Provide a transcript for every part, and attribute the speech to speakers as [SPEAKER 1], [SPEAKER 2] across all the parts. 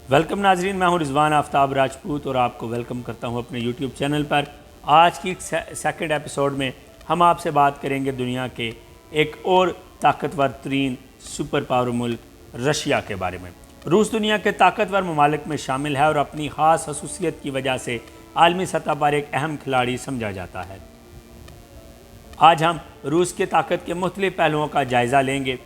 [SPEAKER 1] Welcome नाजरीन, मैं हूं रिजवान आफ्ताब राजपूत और आपको वेलकम करता हूं अपने यूट्यूब चैनल पर। आज की सेकंड एपिसोड में हम आपसे बात करेंगे दुनिया के एक और ताकतवर तरीन सुपर पावर मुल्क रशिया के बारे में। रूस दुनिया के ताकतवर ममालिक में शामिल है और अपनी ख़ास खसूसियत की वजह से आलमी सतह पर एक अहम खिलाड़ी समझा जाता है। आज हम रूस की ताकत के मुख्तलिफ पहलुओं का जायज़ा लेंगे।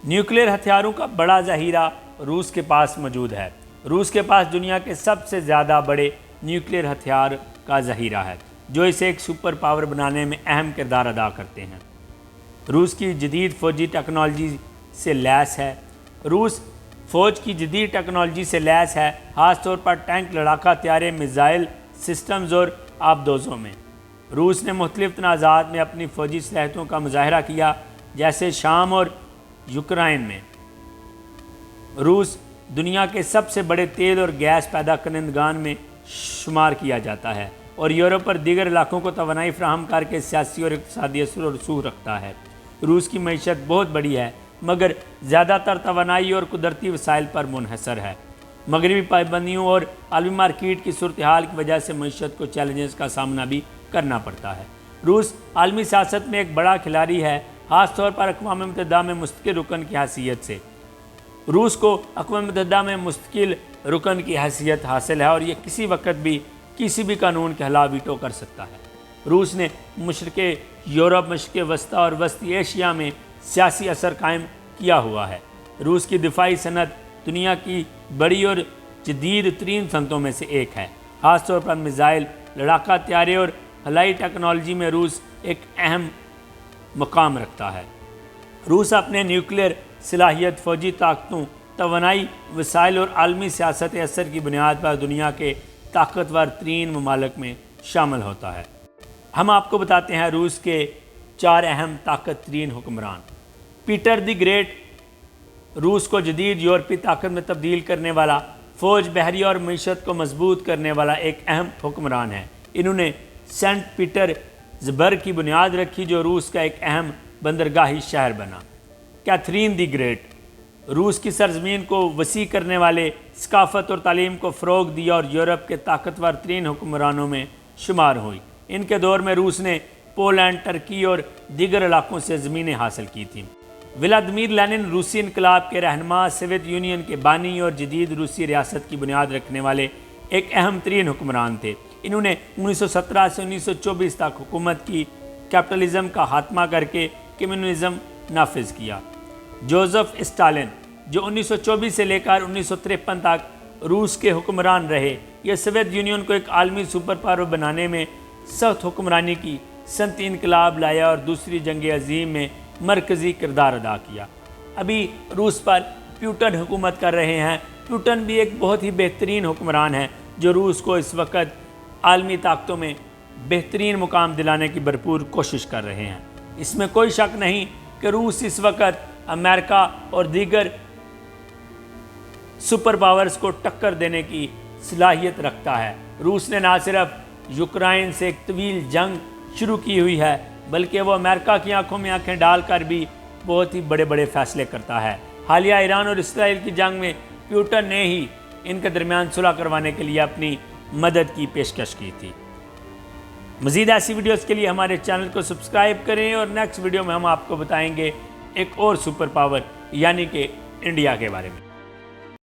[SPEAKER 1] न्यूक्लियर हथियारों का बड़ा ज़ख़ीरा रूस के पास मौजूद है। रूस के पास दुनिया के सबसे ज़्यादा बड़े न्यूक्लियर हथियार का ज़ख़ीरा है, जो इसे एक सुपर पावर बनाने में अहम किरदार अदा करते हैं। रूस की जदीद फ़ौजी टेक्नोलॉजी से लैस है। रूस फ़ौज की जदीद टेक्नोलॉजी से लैस है, ख़ास तौर पर टैंक, लड़ाका त्यारे, मिज़ाइल सिस्टम्स और आबदोज़ों में। रूस ने मुख्तलिफ तनाज़ात में अपनी फ़ौजी सलाहियतों का मुज़ाहरा किया, जैसे शाम और यूक्रेन में। रूस दुनिया के सबसे बड़े तेल और गैस पैदा करनेंदगान में शुमार किया जाता है और यूरोप और दीगर इलाकों को तवानाई फराहम करके सियासी और इक़्तिसादी असर और रसूख रखता है। रूस की मईशत बहुत बड़ी है, मगर ज़्यादातर तवानाई और कुदरती वसाइल पर मुनहसर है। मगरबी पाबंदियों और आलमी मार्केट की सूरत हाल की वजह से मईशत को चैलेंजेस का सामना भी करना पड़ता है। रूस आलमी सियासत में एक बड़ा खिलाड़ी है, ख़ास तौर पर अक़वाम मुत्तहिदा में मुस्तकिल रुकन की हैसियत से। रूस को अक़वाम मुत्तहिदा में मुस्तकिल रुकन की हैसियत हासिल है और ये किसी वक्त भी किसी भी कानून के खिलाफ वीटो कर सकता है। रूस ने मशरक़े यूरोप, मशरक़े वस्ती और वस्ती एशिया में सियासी असर कायम किया हुआ है। रूस की दिफाई सनत दुनिया की बड़ी और जदीद तरीन सनतों में से एक है। ख़ास तौर पर मिज़ाइल, लड़ाका त्यारे और हवाई टेक्नोलॉजी में रूस एक अहम मकाम रखता है। रूस अपने न्यूक्लियर सलाहियत, फ़ौजी ताकतों, तवानाई वसाइल और आलमी सियासत असर की बुनियाद पर दुनिया के ताकतवर तरीन ममालिक में शामिल होता है। हम आपको बताते हैं रूस के 4 अहम ताकत तरीन हुक्मरान। पीटर द ग्रेट रूस को जदीद यूरोपीय ताकत में तब्दील करने वाला, फ़ौज, बहरिया और मईशत को मजबूत करने वाला एक अहम हुक्मरान है। इन्होंने सेंट पीटर्सबर्ग की बुनियाद रखी, जो रूस का एक अहम बंदरगाही शहर बना। कैथरीन द ग्रेट रूस की सरजमीन को वसी करने वाले, सकाफत और तालीम को फ़रोग दिया और यूरोप के ताकतवर तरीन हुक्मरानों में शुमार हुई। इनके दौर में रूस ने पोलैंड, टर्की और दीगर इलाकों से ज़मीनें हासिल की थीं। व्लादिमीर लेनिन रूसी इनकलाब के रहनुमा, सोवियत यूनियन के बानी और जदीद रूसी रियासत की बुनियाद रखने वाले एक अहम तरीन हुक्मरान थे। इन्होंने 1917 से 1924 तक हुकूमत की, कैपिटलिज़म का खात्मा करके कम्युनिज़म नाफिज किया। जोसेफ स्टालिन, जो 1924 से लेकर 1953 तक रूस के हुक्मरान रहे, ये सोवियत यूनियन को एक आलमी सुपर पावर बनाने में सख्त हुक्मरानी की, सनती इनकलाब लाया और दूसरी जंग अजीम में मरकज़ी किरदार अदा किया। अभी रूस पर पुतिन हुकूमत कर रहे हैं। पुतिन भी एक बहुत ही बेहतरीन हुक्मरान है, जो रूस को इस वक्त आलमी ताकतों में बेहतरीन मुकाम दिलाने की भरपूर कोशिश कर रहे हैं। इसमें कोई शक नहीं कि रूस इस वक्त अमेरिका और दीगर सुपर पावर्स को टक्कर देने की सलाहियत रखता है। रूस ने ना सिर्फ यूक्रेन से एक तवील जंग शुरू की हुई है, बल्कि वो अमेरिका की आंखों में आंखें डालकर भी बहुत ही बड़े बड़े फैसले करता है। हालिया ईरान और इसराइल की जंग में पुतिन ने ही इनके दरमियान सुलह करवाने के लिए अपनी मदद की पेशकश की थी। मज़ीद ऐसी वीडियोस के लिए हमारे चैनल को सब्सक्राइब करें और नेक्स्ट वीडियो में हम आपको बताएंगे एक और सुपर पावर यानी कि इंडिया के बारे में।